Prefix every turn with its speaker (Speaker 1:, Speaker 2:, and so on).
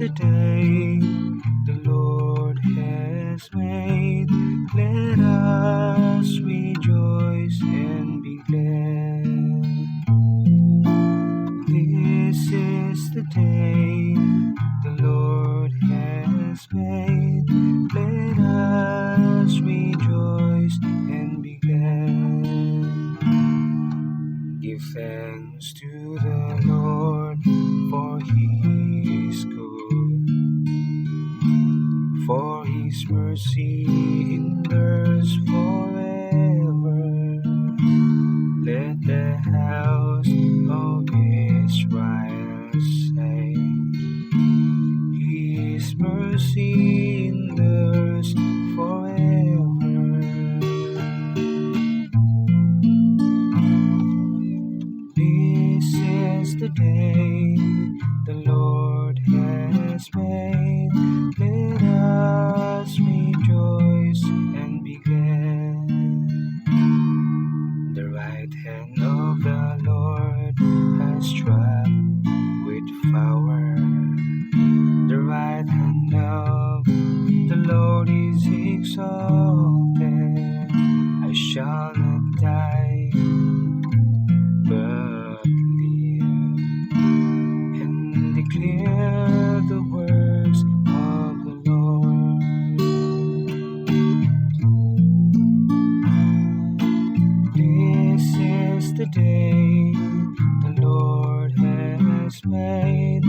Speaker 1: the day the Lord has made. Let us rejoice and be glad. This is the day the Lord has made. Let us rejoice and be glad. Give thanks to the Lord, for He is good, for His mercy endures forever. Let the house of Israel say, His mercy endures forever. This is the day the Lord has made. Let us rejoice and be glad. The right hand of the Lord has struck with power. The right hand of the Lord is exalted. I shall not die, but live and declare the works of the Lord. This is the day the Lord has made.